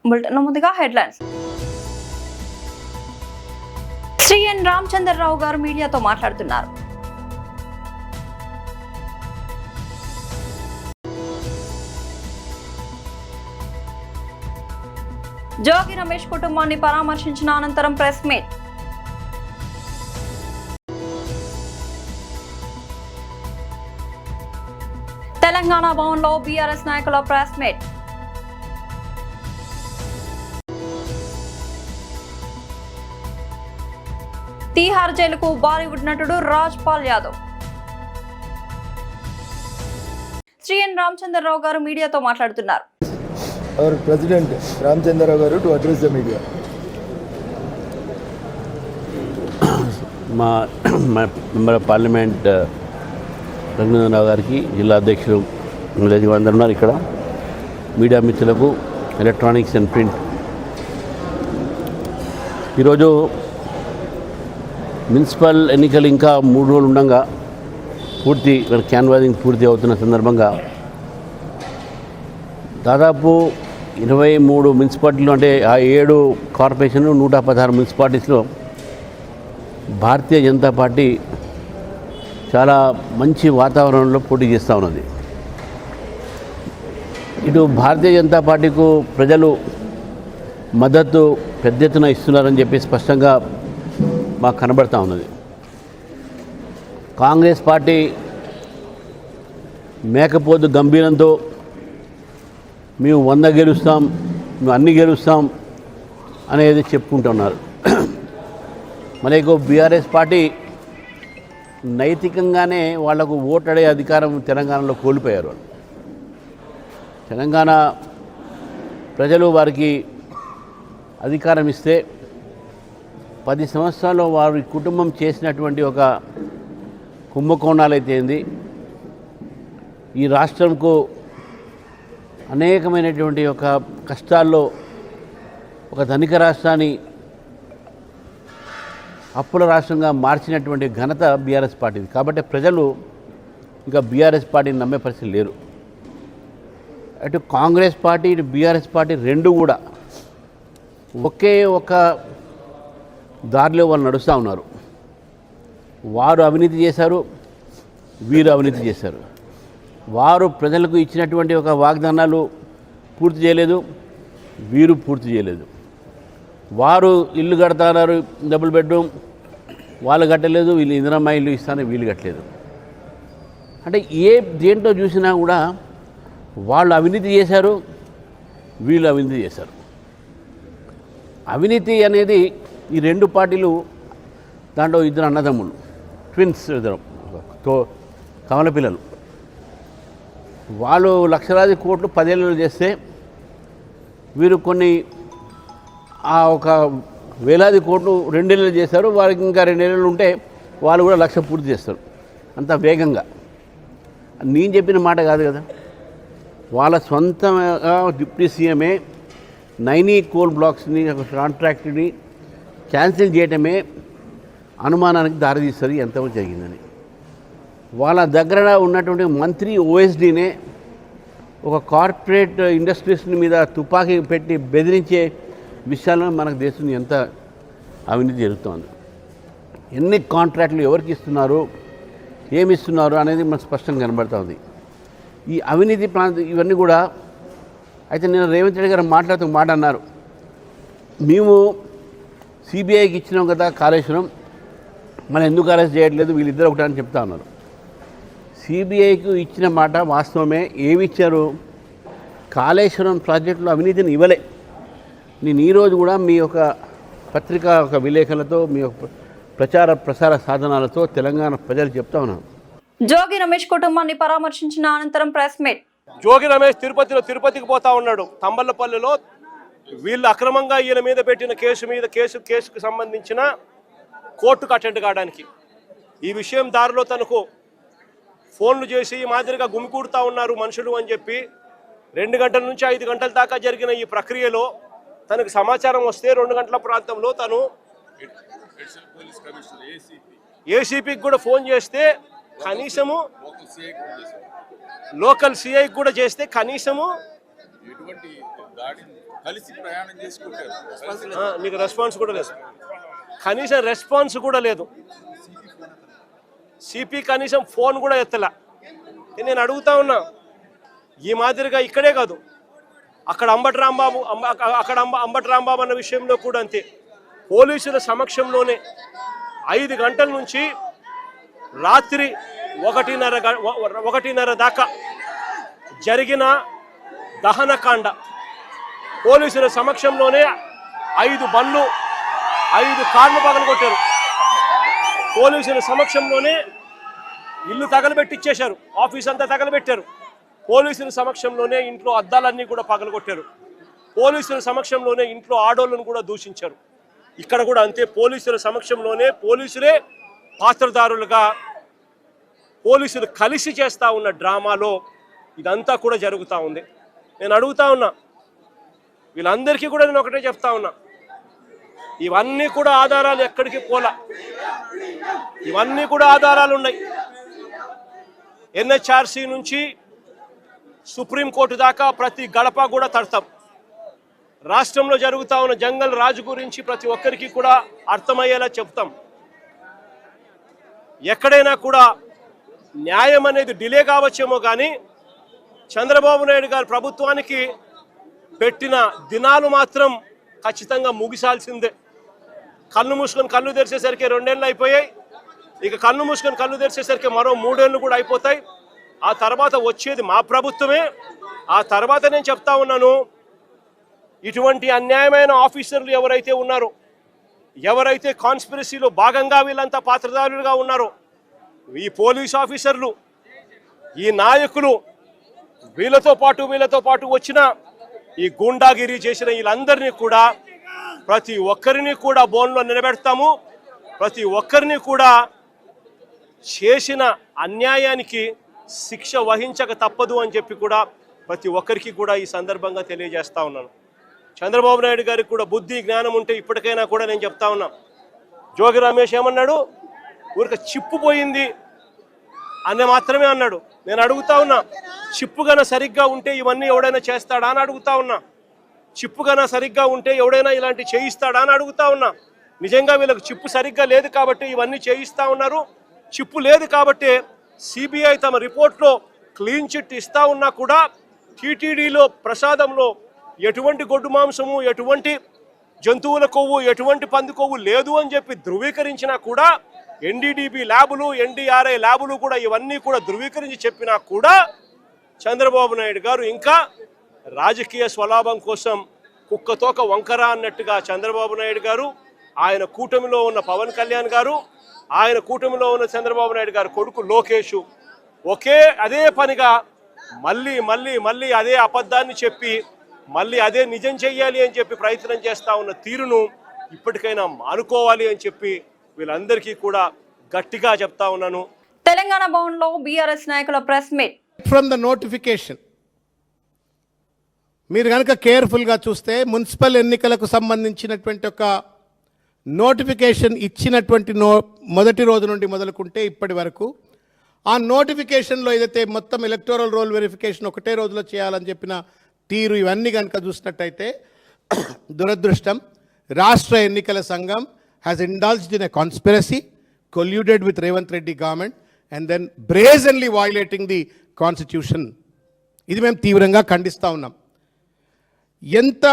Bulletin ముందుగా headlines. Shri ఎన్ రామచంద్రరావు గారు మీడియాతో మాట్లాడుతున్నారు. జోగి రమేష్ కుటుంబాన్ని పరామర్శించిన అనంతరం ప్రెస్ మీట్. తెలంగాణ భవన్లో బీఆర్ఎస్ నాయకుల ప్రెస్ మీట్. తీహార్ జైలుకు బాలీవుడ్ నటుడు రాజ్ పాల్ యాదవ్. శ్రీ ఎన్ రామచంద్రరావు గారు మీడియాతో మాట్లాడుతున్నారు. Our President Ramchandra Garu to address the media. మా మెంబర్ ఆఫ్ పార్లమెంట్ రఘునందనరావు గారికి, జిల్లా అధ్యక్షులు అందరూ ఉన్నారు ఇక్కడ, మీడియా మిత్రులకు, ఎలక్ట్రానిక్స్ అండ్ ప్రింట్. ఈరోజు మున్సిపల్ ఎన్నికలు ఇంకా 3 రోజులు ఉండగా పూర్తి క్యాన్వాసింగ్ పూర్తి అవుతున్న సందర్భంగా దాదాపు 23 మున్సిపాలిటీలు, అంటే ఆ 7 కార్పొరేషన్లు, 116 మున్సిపాలిటీస్లో భారతీయ జనతా పార్టీ చాలా మంచి వాతావరణంలో పోటీ చేస్తూ ఉన్నది. ఇటు భారతీయ జనతా పార్టీకు ప్రజలు మద్దతు పెద్ద ఎత్తున ఇస్తున్నారని చెప్పి స్పష్టంగా మాకు కనబడతా ఉన్నది. కాంగ్రెస్ పార్టీ మేకపోతు గంభీరంతో మేము 100 గెలుస్తాం, మేము అన్ని గెలుస్తాం అనేది చెప్పుకుంటున్నారు. మనకు బీఆర్ఎస్ పార్టీ నైతికంగానే వాళ్లకు ఓటడే అధికారం తెలంగాణలో కోల్పోయారు. తెలంగాణ ప్రజలు వారికి అధికారం ఇస్తే 10 సంవత్సరాల్లో వారి కుటుంబం చేసినటువంటి ఒక కుంభకోణాలైతే ఏంది, ఈ రాష్ట్రంకు అనేకమైనటువంటి ఒక కష్టాల్లో ఒక ధనిక రాష్ట్రాన్ని అప్పుల రాష్ట్రంగా మార్చినటువంటి ఘనత బీఆర్ఎస్ పార్టీది. కాబట్టి ప్రజలు ఇంకా బీఆర్ఎస్ పార్టీని నమ్మే పరిస్థితి లేరు. అటు కాంగ్రెస్ పార్టీ, ఇటు బీఆర్ఎస్ పార్టీ రెండు కూడా ఒకే ఒక దారిలో వాళ్ళు నడుస్తూ ఉన్నారు. వారు అవినీతి చేశారు, వీరు అవినీతి చేశారు. వారు ప్రజలకు ఇచ్చినటువంటి ఒక వాగ్దానాలు పూర్తి చేయలేదు, వీరు పూర్తి చేయలేదు. వారు ఇల్లు కడతారు, డబుల్ బెడ్రూమ్, వాళ్ళు కట్టలేదు, వీళ్ళు ఇందిరమ్మ ఇల్లు ఇస్తాను, వీళ్ళు కట్టలేదు. అంటే దేంట్లో చూసినా కూడా వాళ్ళు అవినీతి చేశారు, వీళ్ళు అవినీతి చేశారు. అవినీతి అనేది ఈ 2 పార్టీలు, దాంట్లో 2 అన్నదమ్ములు, ట్విన్స్, 2 కమల పిల్లలు. వాళ్ళు లక్షలాది కోట్లు 10 ఏళ్ళు చేస్తే వీరు కొన్ని ఒక వేలాది కోట్లు 2 ఏళ్ళు చేశారు. వారికి ఇంకా 2 ఏళ్ళు ఉంటే వాళ్ళు కూడా 1,00,000 పూర్తి చేస్తారు, అంత వేగంగా. నేను చెప్పిన మాట కాదు కదా, వాళ్ళ సొంతంగా డిప్యూటీ సీఎంఏ నైనీ కోల్ బ్లాక్స్ని, ఒక కాంట్రాక్ట్ని క్యాన్సిల్ చేయటమే అనుమానానికి దారితీస్తుంది ఎంతవరకు జరిగిందని. వాళ్ళ దగ్గర ఉన్నటువంటి మంత్రి ఓఎస్డీనే ఒక కార్పొరేట్ ఇండస్ట్రీస్ మీద తుపాకీ పెట్టి బెదిరించే విషయాల్లో మనకు దేశం ఎంత అవినీతి జరుగుతోంది, ఎన్ని కాంట్రాక్టులు ఎవరికి ఇస్తున్నారు, ఏమి ఇస్తున్నారు అనేది మనకు స్పష్టంగా కనబడుతుంది. ఈ అవినీతి ఇవన్నీ కూడా. అయితే నేను రేవంత్ రెడ్డి గారు మాట్లాడుతూ మాట అన్నారు, మేము సిబిఐకి ఇచ్చినాం కదా కాళేశ్వరం, మనం ఎందుకు అరెస్ట్ చేయట్లేదు, వీళ్ళిద్దరు ఒకటి అని చెప్తా ఉన్నారు. సిబిఐకి ఇచ్చిన మాట వాస్తవమే. ఏమి ఇచ్చారు? కాళేశ్వరం ప్రాజెక్టులో అవినీతిని ఇవ్వలే. నేను ఈరోజు కూడా మీ యొక్క పత్రికా ఒక విలేకరులతో, మీ యొక్క ప్రసార సాధనాలతో తెలంగాణ ప్రజలు చెప్తా ఉన్నాను. జోగి రమేష్ కుటుంబాన్ని పరామర్శించిన అనంతరం ప్రెస్ మీట్. జోగి రమేష్ తిరుపతికి పోతా ఉన్నాడు. తంబళ్ళపల్లిలో వీళ్ళు అక్రమంగా ఈయన మీద పెట్టిన కేసుకు సంబంధించిన కోర్టుకు అటెండ్ కావడానికి ఈ విషయం దారిలో తనకు ఫోన్లు చేసి ఈ మాదిరిగా గుమికూడుతూ ఉన్నారు మనుషులు అని చెప్పి 2 గంటల నుంచి 5 గంటల దాకా జరిగిన ఈ ప్రక్రియలో తనకు సమాచారం వస్తే 2 గంటల ప్రాంతంలో తను ఏసీపీకి కూడా ఫోన్ చేస్తే కనీసము లోకల్ సిఐకి కూడా చేస్తే కనీసము నీకు రెస్పాన్స్ కూడా లేదు, కనీసం రెస్పాన్స్ కూడా లేదు. సిపి కనీసం ఫోన్ కూడా ఎత్తలా. నేను అడుగుతా ఉన్నా, ఈ మాదిరిగా ఇక్కడే కాదు, అక్కడ అంబటి రాంబాబు అన్న విషయంలో కూడా అంతే. పోలీసుల సమక్షంలోనే 5 గంటల నుంచి రాత్రి 1:30 దాకా జరిగిన దహనకాండ, పోలీసుల సమక్షంలోనే 5 బండ్లు 5 కార్లు పగలగొట్టారు. పోలీసుల సమక్షంలోనే ఇల్లు తగలబెట్టిచ్చేశారు, ఆఫీస్ అంతా తగలబెట్టారు. పోలీసుల సమక్షంలోనే ఇంట్లో అద్దాలన్నీ కూడా పగలగొట్టారు. పోలీసుల సమక్షంలోనే ఇంట్లో ఆడోళ్ళను కూడా దూషించారు. ఇక్కడ కూడా అంతే, పోలీసుల సమక్షంలోనే పోలీసులే పాత్రదారులుగా పోలీసులు కలిసి చేస్తూ ఉన్న డ్రామాలో ఇదంతా కూడా జరుగుతూ ఉంది. నేను అడుగుతా ఉన్నా, వీళ్ళందరికీ కూడా నేను ఒకటే చెప్తా ఉన్నా, ఇవన్నీ కూడా ఆధారాలు ఎక్కడికి పోలా, ఇవన్నీ కూడా ఆధారాలు ఉన్నాయి. NHRC నుంచి సుప్రీంకోర్టు దాకా ప్రతి గడప కూడా తడతాం. రాష్ట్రంలో జరుగుతూ ఉన్న జంగల్ రాజు గురించి ప్రతి ఒక్కరికి కూడా అర్థమయ్యేలా చెప్తాం. ఎక్కడైనా కూడా న్యాయం అనేది డిలే కావచ్చేమో కానీ చంద్రబాబు నాయుడు గారు ప్రభుత్వానికి పెట్టిన దినాలు మాత్రం ఖచ్చితంగా ముగిసాల్సిందే. కళ్ళు మూసుకొని కళ్ళు తెరిచేసరికి 2 ఏళ్ళు అయిపోయాయి. ఇక కళ్ళు మూసుకొని కళ్ళు తెరిచేసరికి మరో 3 ఏళ్ళు కూడా అయిపోతాయి. ఆ తర్వాత వచ్చేది మా ప్రభుత్వమే. ఆ తర్వాత నేను చెప్తా ఉన్నాను, ఇటువంటి అన్యాయమైన ఆఫీసర్లు ఎవరైతే ఉన్నారో, ఎవరైతే కాన్స్పిరసీలో భాగంగా వీళ్ళంతా పాత్రదారులుగా ఉన్నారో, ఈ పోలీస్ ఆఫీసర్లు, ఈ నాయకులు, వీళ్ళతో పాటు వచ్చిన ఈ గూండాగిరి చేసిన వీళ్ళందరినీ కూడా ప్రతి ఒక్కరిని కూడా బోన్లో నిలబెడతాము. ప్రతి ఒక్కరిని కూడా చేసిన అన్యాయానికి శిక్ష వహించక తప్పదు అని చెప్పి కూడా ప్రతి ఒక్కరికి కూడా ఈ సందర్భంగా తెలియజేస్తా ఉన్నాను. చంద్రబాబు నాయుడు గారికి కూడా బుద్ధి జ్ఞానం ఉంటే ఇప్పటికైనా కూడా నేను చెప్తా ఉన్నా, జోగి రమేష్ ఏమన్నాడు, ఊరికి చిప్పు పోయింది అని మాత్రమే అన్నాడు. నేను అడుగుతా ఉన్నా, చిప్పుగన సరిగ్గా ఉంటే ఇవన్నీ ఎవడైనా చేస్తాడా అని అడుగుతా ఉన్నా. చిప్పుగన సరిగ్గా ఉంటే ఎవడైనా ఇలాంటి చేయిస్తాడా అని అడుగుతా ఉన్నా. నిజంగా వీళ్ళకి చిప్పు సరిగ్గా లేదు కాబట్టి ఇవన్నీ చేయిస్తూ ఉన్నారు. చిప్పు లేదు కాబట్టి సిబిఐ తమ రిపోర్ట్లో క్లీన్ చిట్ ఇస్తూ ఉన్నా కూడా టీటీడీలో ప్రసాదంలో ఎటువంటి గొడ్డు మాంసము, ఎటువంటి జంతువుల కొవ్వు, ఎటువంటి పంది కొవ్వు లేదు అని చెప్పి ధృవీకరించినా కూడా, NDDB ల్యాబులు, NDRI ల్యాబులు కూడా ఇవన్నీ కూడా ధృవీకరించి చెప్పినా కూడా చంద్రబాబు నాయుడు గారు ఇంకా రాజకీయ స్వలాభం కోసం కుక్కతోక వంకర అన్నట్టుగా చంద్రబాబు నాయుడు గారు, ఆయన కూటమిలో ఉన్న పవన్ కళ్యాణ్ గారు, ఆయన కూటమిలో ఉన్న చంద్రబాబు నాయుడు గారు కొడుకు లోకేష్ అదే పనిగా మళ్ళీ అదే అబద్ధాన్ని చెప్పి మళ్ళీ అదే నిజం చెయ్యాలి అని చెప్పి ప్రయత్నం చేస్తూ ఉన్న తీరును ఇప్పటికైనా మానుకోవాలి అని చెప్పి వీళ్ళందరికీ కూడా గట్టిగా చెప్తా ఉన్నాను. తెలంగాణ భవన్లో బీఆర్ఎస్ నాయకుల press meet. From the notification మీరు కనుక కేర్ఫుల్గా చూస్తే మున్సిపల్ ఎన్నికలకు సంబంధించినటువంటి ఒక నోటిఫికేషన్ ఇచ్చినటువంటి మొదటి రోజు నుండి మొదలుకుంటే ఇప్పటి వరకు ఆ నోటిఫికేషన్లో ఏదైతే మొత్తం ఎలక్టోరల్ రోల్ వెరిఫికేషన్ ఒకటే రోజులో చేయాలని చెప్పిన తీరు ఇవన్నీ కనుక చూసినట్టయితే దురదృష్టం, రాష్ట్ర ఎన్నికల సంఘం has indulged in a conspiracy colluded with Revanth Reddy government and then brazenly violating the constitution. ఇది మేము తీవ్రంగా ఖండిస్తూ ఉన్నాం. ఎంత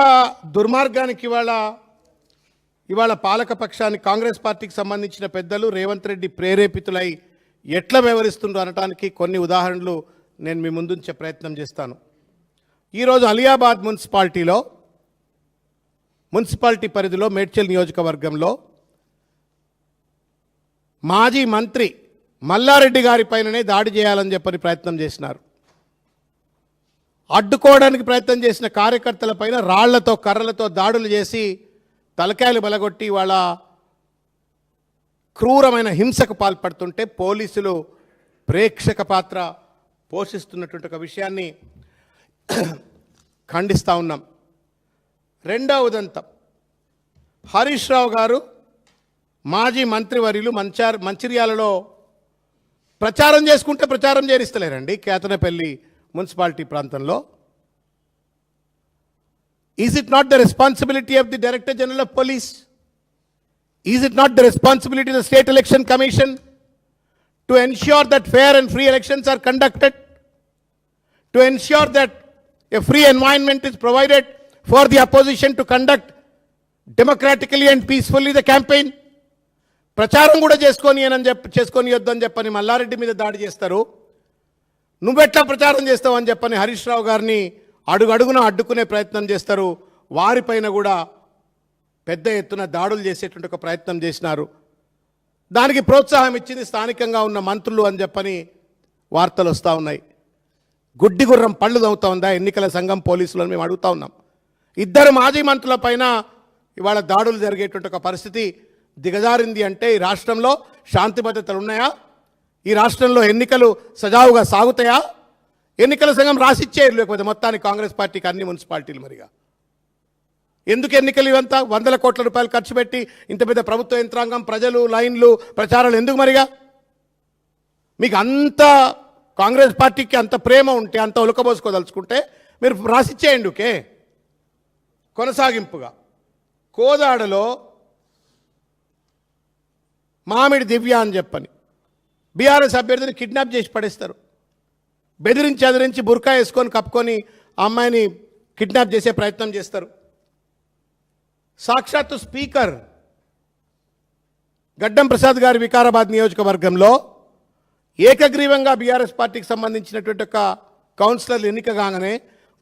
దుర్మార్గానికి ఇవాళ పాలకపక్షానికి కాంగ్రెస్ పార్టీకి సంబంధించిన పెద్దలు రేవంత్ రెడ్డి ప్రేరేపితులై ఎట్లా వ్యవహరిస్తుండ్రు అనడానికి కొన్ని ఉదాహరణలు నేను మీ ముందుంచే ప్రయత్నం చేస్తాను. ఈరోజు అలియాబాద్ మున్సిపాలిటీ పరిధిలో మేడ్చల్ నియోజకవర్గంలో మాజీ మంత్రి మల్లారెడ్డి గారి పైననే దాడి చేయాలని చెప్పని ప్రయత్నం చేసినారు. అడ్డుకోవడానికి ప్రయత్నం చేసిన కార్యకర్తల పైన రాళ్లతో కర్రలతో దాడులు చేసి తలకాయలు బలగొట్టి వాళ్ళ క్రూరమైన హింసకు పాల్పడుతుంటే పోలీసులు ప్రేక్షక పాత్ర పోషిస్తున్నటువంటి ఒక విషయాన్ని ఖండిస్తూ ఉన్నాం. రెండవ ఉదంతం, హరీష్ రావు గారు మాజీ మంత్రివర్యులు మంచిర్యాలలో ప్రచారం చేసుకుంటే ప్రచారం చేరిస్తలేరండి. కేతనపల్లి మున్సిపాలిటీ ప్రాంతంలో Is it not the responsibility of the Director General of Police? Is it not the responsibility of the State Election Commission to ensure that fair and free elections are conducted? To ensure that a free environment is provided for the opposition to conduct democratically and peacefully the campaign? ప్రచారం కూడా చేసుకొనియొద్దని చెప్పని మల్లారెడ్డి మీద దాడి చేస్తారు. నువ్వెట్లా ప్రచారం చేస్తావని చెప్పని హరీష్ రావు గారిని అడుగడుగున అడ్డుకునే ప్రయత్నం చేస్తారు. వారిపైన కూడా పెద్ద ఎత్తున దాడులు చేసేటువంటి ఒక ప్రయత్నం చేసినారు. దానికి ప్రోత్సాహం ఇచ్చింది స్థానికంగా ఉన్న మంత్రులు అని చెప్పని వార్తలు వస్తూ ఉన్నాయి. గుడ్డి గుర్రం పళ్ళు తవ్వుతూ ఉందా ఎన్నికల సంఘం పోలీసులను మేము అడుగుతూ ఉన్నాం. ఇద్దరు మాజీ మంత్రుల పైన ఇవాళ దాడులు జరిగేటువంటి ఒక పరిస్థితి దిగజారింది అంటే ఈ రాష్ట్రంలో శాంతి భద్రతలు ఉన్నాయా? ఈ రాష్ట్రంలో ఎన్నికలు సజావుగా సాగుతాయా? ఎన్నికల సంఘం రాసిచ్చేయరు, లేకపోతే మొత్తానికి కాంగ్రెస్ పార్టీకి అన్ని మున్సిపాలిటీలు మరిగా ఎందుకు ఎన్నికలు ఇవంతా 100 కోట్ల రూపాయలు ఖర్చు పెట్టి ఇంత పెద్ద ప్రభుత్వ యంత్రాంగం, ప్రజలు, లైన్లు, ప్రచారాలు ఎందుకు మరిగా? మీకు అంత కాంగ్రెస్ పార్టీకి అంత ప్రేమ ఉంటే, అంత ఉలకబోసుకోదలుచుకుంటే మీరు రాసిచ్చేయండి. ఓకే, కొనసాగింపుగా కోదాడలో మామిడి దివ్య అని చెప్పని బీఆర్ఎస్ అభ్యర్థిని కిడ్నాప్ చేసి పడేస్తారు. బెదిరించి అదిరించి బుర్కా వేసుకొని కప్పుకొని ఆ అమ్మాయిని కిడ్నాప్ చేసే ప్రయత్నం చేస్తారు. సాక్షాత్తు స్పీకర్ గడ్డం ప్రసాద్ గారి వికారాబాద్ నియోజకవర్గంలో ఏకగ్రీవంగా బీఆర్ఎస్ పార్టీకి సంబంధించినటువంటి ఒక కౌన్సిలర్లు ఎన్నిక కాగానే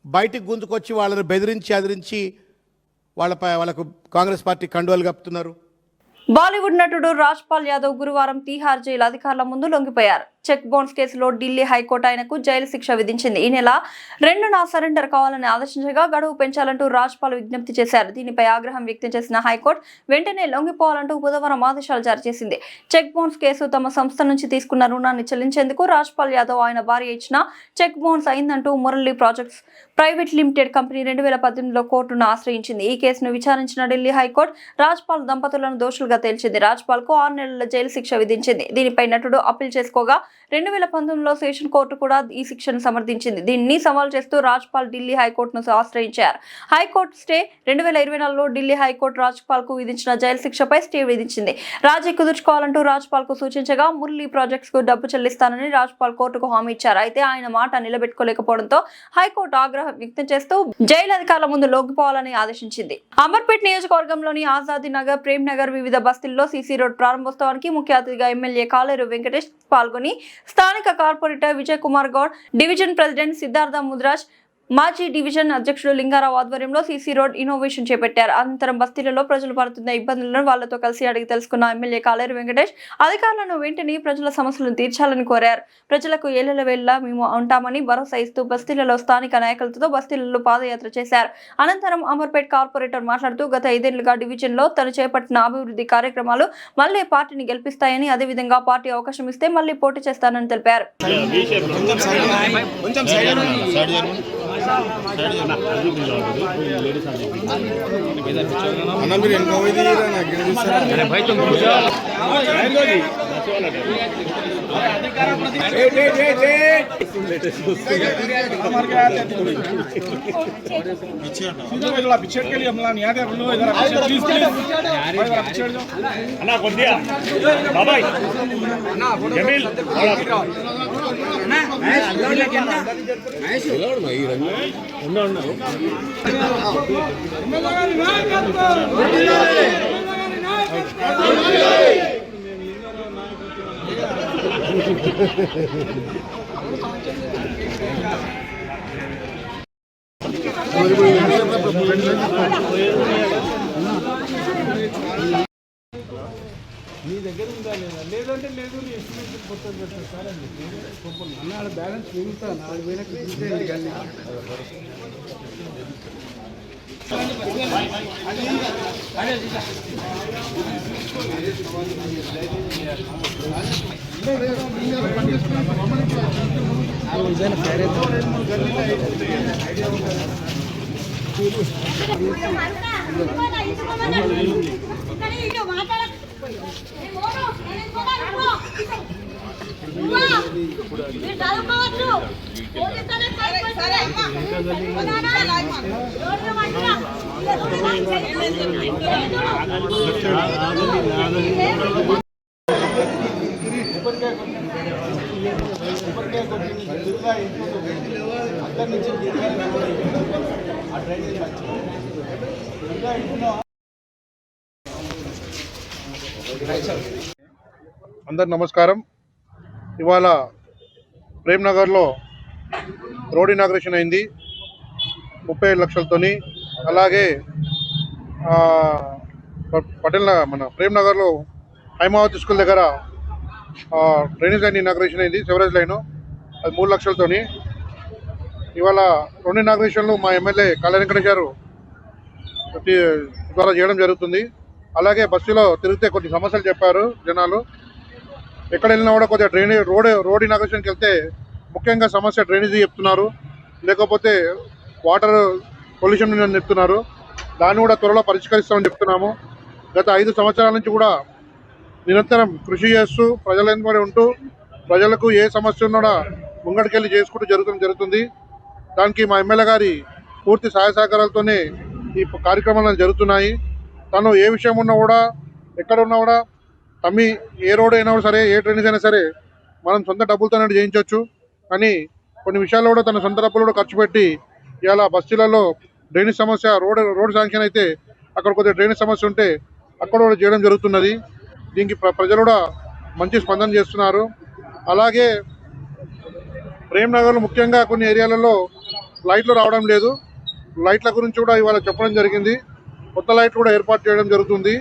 బయటికి గుంజుకొచ్చి వాళ్ళని బెదిరించి అదిరించి వాళ్ళకు కాంగ్రెస్ పార్టీ కండువాలు కప్పుతున్నారు. బాలీవుడ్ నటుడు రాజ్ పాల్ యాదవ్ గురువారం తీహార్ జైలు అధికారుల ముందు లొంగిపోయారు. చెక్ బౌన్స్ కేసులో ఢిల్లీ హైకోర్టు ఆయనకు జైలు శిక్ష విధించింది. ఈ నెల 2న సరెండర్ కావాలని ఆదేశించగా గడువు పెంచాలంటూ రాజ్ పాల్ విజ్ఞప్తి చేశారు. దీనిపై ఆగ్రహం వ్యక్తం చేసిన హైకోర్టు వెంటనే లొంగిపోవాలంటూ బుధవారం ఆదేశాలు జారీ చేసింది. చెక్ బౌన్స్ కేసు తమ సంస్థ నుంచి తీసుకున్న రుణాన్ని చెల్లించేందుకు రాజ్ పాల్ యాదవ్ ఆయన భార్య ఇచ్చిన చెక్ బౌన్స్ అయిందంటూ Murali projects private limited company 2018లో కోర్టును ఆశ్రయించింది. ఈ కేసును విచారించిన ఢిల్లీ హైకోర్టు రాజ్ పాల్ దంపతులను దోషులుగా తేల్చింది. రాజ్ పాల్ కు 6 నెలల జైలు శిక్ష విధించింది. దీనిపై నటుడు అప్పీల్ చేసుకోగా 2019లో సెషన్ కోర్టు కూడా ఈ శిక్షను సమర్థించింది. దీన్ని సవాల్ చేస్తూ రాజ్ పాల్ ఢిల్లీ హైకోర్టును ఆశ్రయించారు. హైకోర్టు స్టే 2024లో ఢిల్లీ హైకోర్టు రాజ్ పాల్ కు విధించిన జైలు శిక్షపై స్టే విధించింది. రాజీ కుదుర్చుకోవాలంటూ రాజ్ పాల్ కు సూచించగా మురళీ ప్రాజెక్ట్స్ కు డబ్బు చెల్లిస్తానని రాజ్ పాల్ కోర్టుకు హామీ ఇచ్చారు. అయితే ఆయన మాట నిలబెట్టుకోలేకపోవడంతో హైకోర్టు ఆగ్రహం వ్యక్తం చేస్తూ జైలు అధికారుల ముందు లొంగిపోవాలని ఆదేశించింది. అమర్పేట్ నియోజకవర్గంలోని ఆజాదీ నగర్, ప్రేమ్ నగర్ వివిధ బస్తీల్లో సీసీ రోడ్ ప్రారంభోత్సవానికి ముఖ్య అతిథిగా ఎమ్మెల్యే కాలేరు వెంకటేష్ పాల్గొని స్థానిక corporator Vijay Kumar Goud, division president Siddhartha Mudraj, మాజీ డివిజన్ అధ్యక్షుడు లింగారావు ఆధ్వర్యంలో సీసీ రోడ్ ఇన్నోవేషన్ చేపట్టారు. అనంతరం బస్తీలలో ప్రజలు పడుతున్న ఇబ్బందులను వాళ్లతో కలిసి అడిగి తెలుసుకున్న ఎమ్మెల్యే కాలేరు వెంకటేష్ అధికారులను వెంటనే ప్రజల సమస్యలను తీర్చాలని కోరారు. ప్రజలకు ఏళ్ల వేళ మేము ఉంటామని భరోసా ఇస్తూ బస్తీలలో స్థానిక నాయకులతో బస్తీలలో పాదయాత్ర చేశారు. అనంతరం అమర్పేట్ కార్పొరేటర్ మాట్లాడుతూ గత 5 ఏళ్లుగా డివిజన్ లో తను చేపట్టిన అభివృద్ధి కార్యక్రమాలు మళ్లీ పార్టీని గెలిపిస్తాయని, అదేవిధంగా పార్టీ అవకాశం ఇస్తే మళ్లీ పోటీ చేస్తానని తెలిపారు. మీ దగ్గర ఉందా లేదా? లేదంటే లేదు, నీ ఎస్టిమేషన్ కొత్త పెట్టారు సార్ అండి. అన్నాడు బ్యాలెన్స్ మిగులుతా 4 వేలకు అందరికి నమస్కారం. ఇవాళ ప్రేమ్నగర్లో రోడ్ ఇనాగ్రేషన్ అయింది 35 లక్షలతోని. అలాగే మన ప్రేమ్నగర్లో హైమావతి స్కూల్ దగ్గర డ్రైనేజ్ లైన్ ఇనాగ్రేషన్ అయింది, సెవరేజ్ లైను, అది 3 లక్షలతోని. ఇవాళ 2 ఇనాగ్రేషన్లు మా ఎమ్మెల్యే కళ్యాణ్ వెంకటేష్ గారు ద్వారా చేయడం జరుగుతుంది. అలాగే బస్సులో తిరిగితే కొన్ని సమస్యలు చెప్పారు జనాలు. ఎక్కడ వెళ్ళినా కూడా కొద్దిగా రోడ్ ఇనాగ్రేషన్కి వెళ్తే ముఖ్యంగా సమస్య డ్రైనేజీ చెప్తున్నారు, లేకపోతే వాటర్ పొల్యూషన్ అని చెప్తున్నారు. దాన్ని కూడా త్వరలో పరిష్కరిస్తామని చెప్తున్నాము. గత 5 సంవత్సరాల నుంచి కూడా నిరంతరం కృషి చేస్తూ ప్రజల వెంబడి ఉంటూ ప్రజలకు ఏ సమస్య ఉన్నా ముంగడికెళ్ళి చేసుకుంటూ జరుగుతుంది. దానికి మా ఎమ్మెల్యే గారి పూర్తి సహాయ సహకారాలతోనే ఈ కార్యక్రమాలు జరుగుతున్నాయి. తను ఏ విషయం ఉన్నా కూడా, ఎక్కడ ఉన్నా కూడా, తమ్మి ఏ రోడ్ అయినా సరే, ఏ డ్రైనేజ్ అయినా సరే మనం సొంత డబ్బులతోనే చేయించవచ్చు. కానీ కొన్ని విషయాల్లో కూడా తన సొంత డబ్బులు కూడా ఖర్చు పెట్టి ఇవాళ బస్తీలలో డ్రైనేజ్ సమస్య, రోడ్ శాంక్షన్ అయితే అక్కడ కొద్దిగా డ్రైనేజ్ సమస్య ఉంటే అక్కడ కూడా చేయడం జరుగుతున్నది. దీనికి ప్రజలు కూడా మంచి స్పందన చేస్తున్నారు. అలాగే ప్రేమ్నగర్లో ముఖ్యంగా కొన్ని ఏరియాలలో లైట్లు రావడం లేదు. లైట్ల గురించి కూడా ఇవాళ చెప్పడం జరిగింది. కొత్త లైట్లు కూడా ఏర్పాటు చేయడం జరుగుతుంది.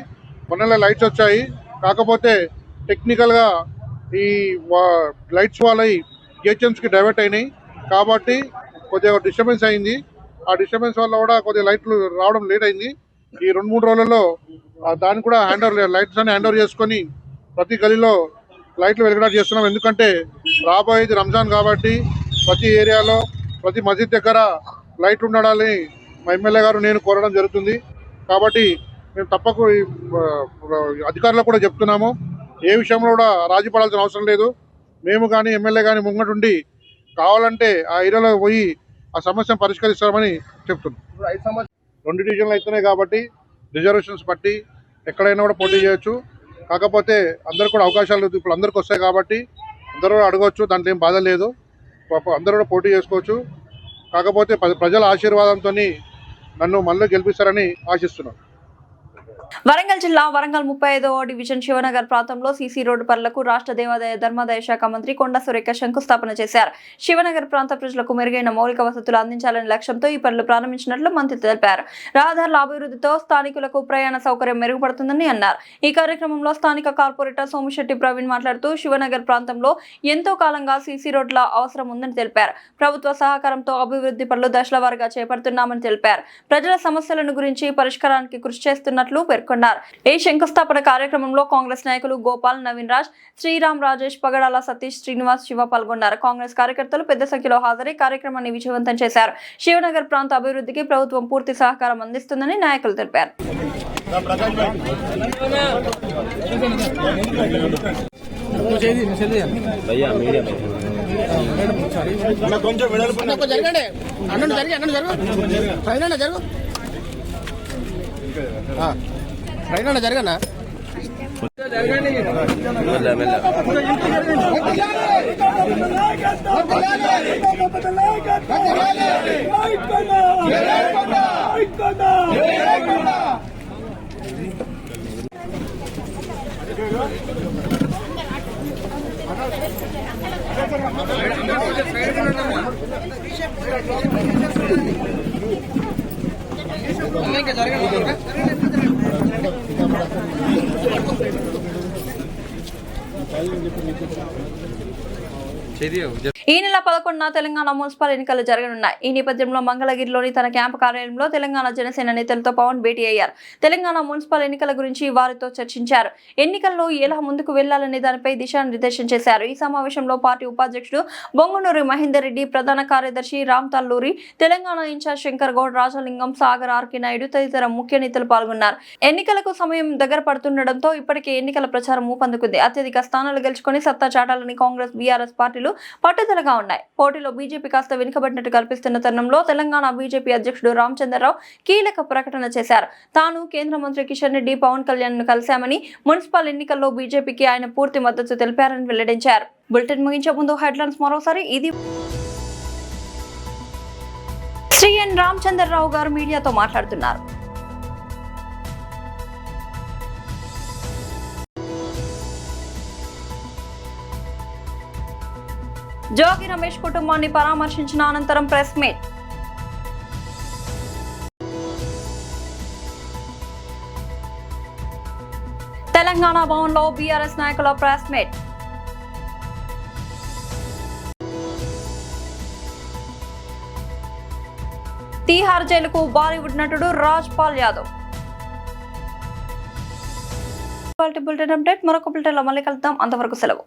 మొన్న లైట్స్ వచ్చాయి, కాకపోతే టెక్నికల్గా ఈ లైట్స్ వాళ్ళవి జిహెచ్ఎంసీకి డైవర్ట్ అయినాయి కాబట్టి కొద్దిగా డిస్టర్బెన్స్ అయింది. ఆ డిస్టర్బెన్స్ వల్ల కూడా కొద్దిగా లైట్లు రావడం లేట్ అయింది. ఈ 2-3 రోజులలో దాన్ని కూడా లైట్స్ అన్ని హ్యాండ్ ఓవర్ చేసుకొని ప్రతి గలీలో లైట్లు వెలిగేటట్టు చేస్తున్నాం. ఎందుకంటే రాబోయేది రంజాన్ కాబట్టి ప్రతి ఏరియాలో, ప్రతి మసీద్ దగ్గర లైట్లు ఉండాలని మా ఎమ్మెల్యే గారు నేను కోరడం జరుగుతుంది. కాబట్టి మేము తప్పకు అధికారులకు కూడా చెప్తున్నాము, ఏ విషయంలో కూడా రాజీ పడాల్సిన అవసరం లేదు. మేము కానీ ఎమ్మెల్యే కానీ ముంగటుండి కావాలంటే ఆ ఏరియాలో పోయి ఆ సమస్యను పరిష్కరిస్తామని చెప్తున్నాం. 2 డివిజన్లు అవుతున్నాయి కాబట్టి రిజర్వేషన్స్ బట్టి ఎక్కడైనా కూడా పోటీ చేయొచ్చు. కాకపోతే అందరు కూడా అవకాశాలు ఇప్పుడు అందరికి వస్తాయి కాబట్టి అందరూ కూడా అడగవచ్చు, దాంట్లో ఏం బాధ లేదు. అందరూ కూడా పోటీ చేసుకోవచ్చు. కాకపోతే ప్రజల ఆశీర్వాదంతో నన్ను మళ్ళీ గెలిపిస్తారని ఆశిస్తున్నాను. వరంగల్ జిల్లా వరంగల్ 35వ డివిజన్ శివనగర్ ప్రాంతంలో సీసీ రోడ్డు పనులకు రాష్ట్ర దేవాదాయ ధర్మాదాయ శాఖ మంత్రి కొండా సురేఖ శంకుస్థాపన చేశారు. శివనగర్ ప్రాంత ప్రజలకు మెరుగైన మౌలిక వసతులు అందించాలనే లక్ష్యంతో ఈ పనులు ప్రారంభించినట్లు మంత్రి తెలిపారు. రహదారుల అభివృద్ధితో స్థానికులకు ప్రయాణ సౌకర్యం మెరుగుపడుతుందని అన్నారు. ఈ కార్యక్రమంలో స్థానిక కార్పొరేటర్ సోమిశెట్టి ప్రవీణ్ మాట్లాడుతూ శివనగర్ ప్రాంతంలో ఎంతో కాలంగా సీసీ రోడ్ల అవసరం ఉందని తెలిపారు. ప్రభుత్వ సహకారంతో అభివృద్ధి పనులు దశల వారీగా చేపడుతున్నామని తెలిపారు. ప్రజల సమస్యలను గురించి పరిష్కారానికి కృషి చేస్తున్నట్లు పేర్కొన్నారు. ఈ శంకుస్థాపన కార్యక్రమంలో కాంగ్రెస్ నాయకులు గోపాల్, నవీన్ రాజ్, శ్రీరామ్, రాజేష్, పగడాల సతీష్, శ్రీనివాస్, శివ పాల్గొన్నారు. కాంగ్రెస్ కార్యకర్తలు పెద్ద సంఖ్యలో హాజరై కార్యక్రమాన్ని విజయవంతం చేశారు. శివనగర్ ప్రాంత అభివృద్ధికి ప్రభుత్వం పూర్తి సహకారం అందిస్తుందని నాయకులు తెలిపారు. జరగనా ఈ నెల 11న తెలంగాణ మున్సిపల్ ఎన్నికలు జరగనున్నాయి. ఈ నేపథ్యంలో మంగళగిరిలోని తన క్యాంపు కార్యాలయంలో తెలంగాణ జనసేన నేతలతో పవన్ భేటీ అయ్యారు. తెలంగాణ మున్సిపల్ ఎన్నికల గురించి వారితో చర్చించారు. ఎన్నికల్లో ఎలా ముందుకు వెళ్లాలనే దానిపై దిశానిర్దేశం చేశారు. ఈ సమావేశంలో పార్టీ ఉపాధ్యక్షుడు బొంగునూరి మహేందర్ రెడ్డి, ప్రధాన కార్యదర్శి రామ్ తల్లూరి, తెలంగాణ ఇన్ఛార్జ్ శంకర్ గౌడ్, రాజలింగం, సాగర్, ఆర్కే నాయుడు తదితర ముఖ్య నేతలు పాల్గొన్నారు. ఎన్నికలకు సమయం దగ్గర పడుతుండటంతో ఇప్పటికే ఎన్నికల ప్రచారం ఊపందుకుంది. అత్యధిక స్థానాలు గెలుచుకొని సత్తా చాటాలని కాంగ్రెస్, బీఆర్ఎస్ పార్టీలు పట్టుదలగా ఉన్నాయి. పోటీలో బీజేపీ కాస్త వెనుకబడినట్టు కల్పిస్తున్న తరుణంలో తెలంగాణ బీజేపీ అధ్యక్షుడు రామచంద్రరావు కీలక ప్రకటన చేశారు. తాను కేంద్ర మంత్రి కిషన్ రెడ్డి, పవన్ కళ్యాణ్ ను కలిశామని, మున్సిపల్ ఎన్నికల్లో బీజేపీకి ఆయన పూర్తి మద్దతు తెలిపారని వెల్లడించారు. బులెటిన్ ముగించే ముందు హెడ్లైన్స్ మరోసారి. ఇది శ్రీ ఎన్ రామచంద్రరావు గారు మీడియాతో మాట్లాడుతున్నారు. జోగి రమేష్ కుటుంబాన్ని పరామర్శించిన అనంతరం ప్రెస్ మీట్. తెలంగాణ భవన్లో బీఆర్ఎస్ నాయకుల ప్రెస్ మీట్. తీహార్ జైలుకు బాలీవుడ్ నటుడు రాజ్ పాల్ యాదవ్. బులెటిన్ అప్డేట్ మరొక బులెటిన్లో మళ్ళీ కలుద్దాం. అంతవరకు సెలవు.